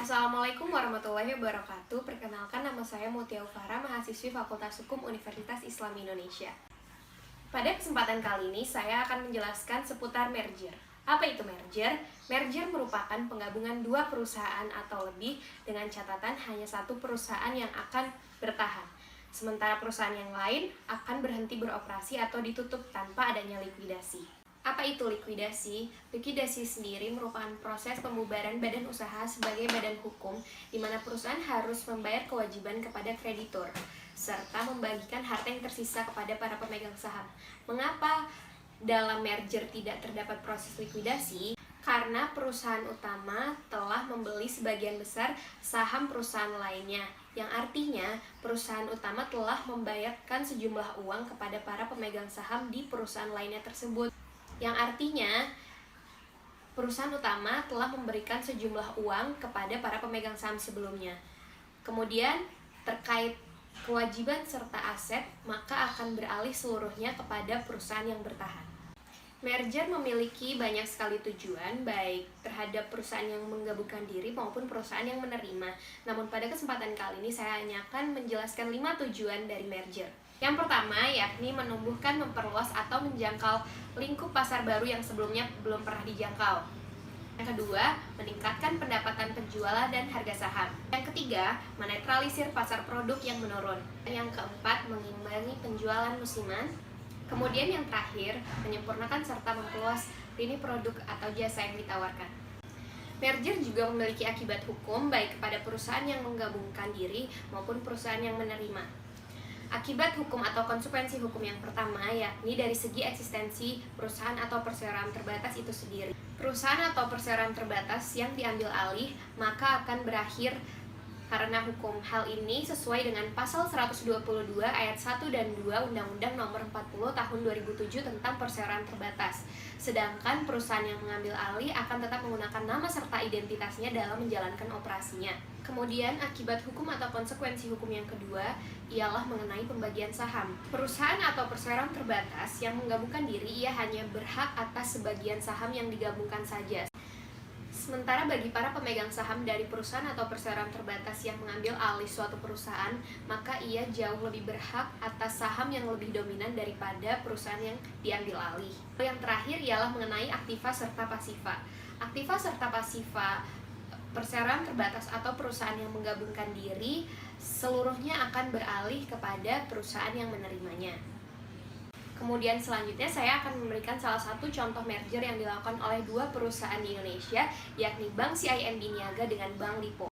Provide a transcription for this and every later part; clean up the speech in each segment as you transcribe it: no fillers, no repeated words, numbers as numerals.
Assalamualaikum warahmatullahi wabarakatuh. Perkenalkan, nama saya Mutia Ufara, mahasiswi Fakultas Hukum Universitas Islam Indonesia. Pada kesempatan kali ini, saya akan menjelaskan seputar merger. Apa itu merger? Merger merupakan penggabungan dua perusahaan atau lebih dengan catatan hanya satu perusahaan yang akan bertahan. Sementara perusahaan yang lain akan berhenti beroperasi atau ditutup tanpa adanya likuidasi. Apa itu likuidasi? Likuidasi sendiri merupakan proses pembubaran badan usaha sebagai badan hukum di mana perusahaan harus membayar kewajiban kepada kreditur serta membagikan harta yang tersisa kepada para pemegang saham. Mengapa dalam merger tidak terdapat proses likuidasi? Karena perusahaan utama telah membeli sebagian besar saham perusahaan lainnya, yang artinya perusahaan utama telah membayarkan sejumlah uang kepada para pemegang saham di perusahaan lainnya tersebut. Yang artinya perusahaan utama telah memberikan sejumlah uang kepada para pemegang saham sebelumnya. Kemudian terkait kewajiban serta aset, maka akan beralih seluruhnya kepada perusahaan yang bertahan. Merger memiliki banyak sekali tujuan, baik terhadap perusahaan yang menggabungkan diri maupun perusahaan yang menerima. Namun pada kesempatan kali ini saya hanya akan menjelaskan 5 tujuan dari merger. Yang pertama yakni menumbuhkan, memperluas, atau menjangkau lingkup pasar baru yang sebelumnya belum pernah dijangkau. Yang kedua, meningkatkan pendapatan penjualan dan harga saham. Yang ketiga, menetralisir pasar produk yang menurun. Yang keempat, mengimbangi penjualan musiman. Kemudian yang terakhir, menyempurnakan serta memperluas lini produk atau jasa yang ditawarkan. Merger juga memiliki akibat hukum baik kepada perusahaan yang menggabungkan diri maupun perusahaan yang menerima. Akibat hukum atau konsekuensi hukum yang pertama yakni dari segi eksistensi perusahaan atau perseroan terbatas itu sendiri. Perusahaan atau perseroan terbatas yang diambil alih maka akan berakhir karena hukum. Hal ini sesuai dengan pasal 122 ayat 1 dan 2 Undang-Undang Nomor 40 Tahun 2007 tentang perseroan terbatas. Sedangkan perusahaan yang mengambil alih akan tetap menggunakan nama serta identitasnya dalam menjalankan operasinya. Kemudian akibat hukum atau konsekuensi hukum yang kedua ialah mengenai pembagian saham. Perusahaan atau perseroan terbatas yang menggabungkan diri ia hanya berhak atas sebagian saham yang digabungkan saja. Sementara bagi para pemegang saham dari perusahaan atau perseroan terbatas yang mengambil alih suatu perusahaan, maka ia jauh lebih berhak atas saham yang lebih dominan daripada perusahaan yang diambil alih. Yang terakhir ialah mengenai aktiva serta pasiva. Aktiva serta pasiva perseroan terbatas atau perusahaan yang menggabungkan diri seluruhnya akan beralih kepada perusahaan yang menerimanya. Kemudian selanjutnya saya akan memberikan salah satu contoh merger yang dilakukan oleh dua perusahaan di Indonesia, yakni Bank CIMB Niaga dengan Bank Lipo.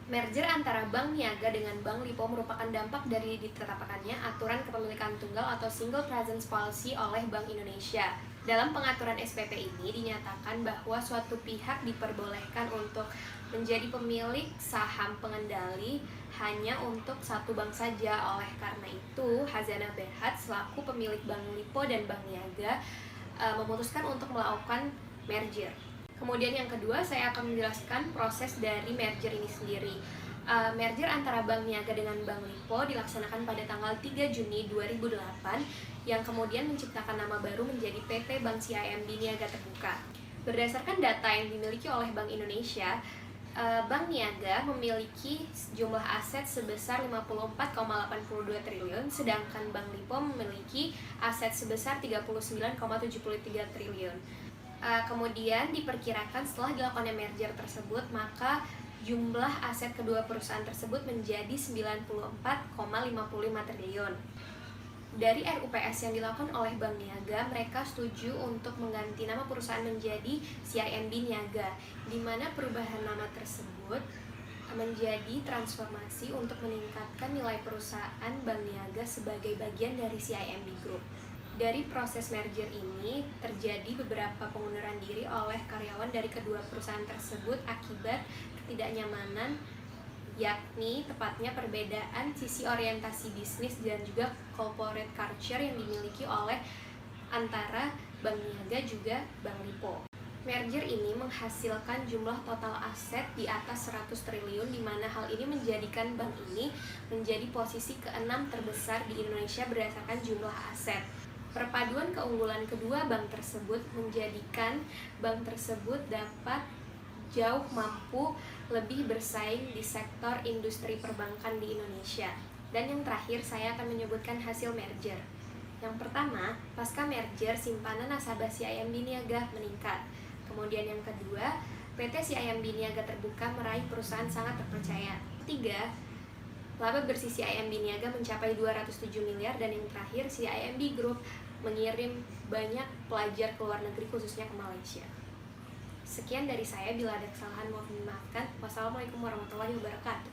Merger antara Bank Niaga dengan Bank Lipo merupakan dampak dari ditetapkannya aturan kepemilikan tunggal atau Single Presence Policy oleh Bank Indonesia. Dalam pengaturan SPP ini dinyatakan bahwa suatu pihak diperbolehkan untuk menjadi pemilik saham pengendali hanya untuk satu bank saja. Oleh karena itu, Hazanah Berhad selaku pemilik Bank Lipo dan Bank Niaga memutuskan untuk melakukan merger. Kemudian yang kedua, saya akan menjelaskan proses dari merger ini sendiri. Merger antara Bank Niaga dengan Bank Lipo dilaksanakan pada tanggal 3 Juni 2008 yang kemudian menciptakan nama baru menjadi PT Bank CIMB Niaga Terbuka. Berdasarkan data yang dimiliki oleh Bank Indonesia, Bank Niaga memiliki jumlah aset sebesar 54,82 triliun, sedangkan Bank Lipo memiliki aset sebesar 39,73 triliun. Kemudian diperkirakan setelah dilakukannya merger tersebut, maka jumlah aset kedua perusahaan tersebut menjadi 94,55 triliun. Dari RUPS yang dilakukan oleh Bank Niaga, mereka setuju untuk mengganti nama perusahaan menjadi CIMB Niaga, di mana perubahan nama tersebut menjadi transformasi untuk meningkatkan nilai perusahaan Bank Niaga sebagai bagian dari CIMB Group. Dari proses merger ini terjadi beberapa pengunduran diri oleh karyawan dari kedua perusahaan tersebut akibat ketidaknyamanan, yakni tepatnya perbedaan sisi orientasi bisnis dan juga corporate culture yang dimiliki oleh antara Bank Niaga juga Bank Lipo. Merger ini menghasilkan jumlah total aset di atas 100 triliun, di mana hal ini menjadikan bank ini menjadi posisi ke-6 terbesar di Indonesia berdasarkan jumlah aset. Perpaduan keunggulan kedua bank tersebut menjadikan bank tersebut dapat jauh mampu lebih bersaing di sektor industri perbankan di Indonesia. Dan yang terakhir, saya akan menyebutkan hasil merger. Yang pertama, pasca merger simpanan nasabah CIMB Niaga meningkat. Kemudian yang kedua, PT CIMB Niaga Terbuka meraih perusahaan sangat terpercaya. Ketiga, laba bersih CIMB Niaga mencapai 207 miliar. Dan yang terakhir, CIMB Group mengirim banyak pelajar ke luar negeri, khususnya ke Malaysia. Sekian dari saya, bila ada kesalahan mohon dimaafkan. Wassalamualaikum warahmatullahi wabarakatuh.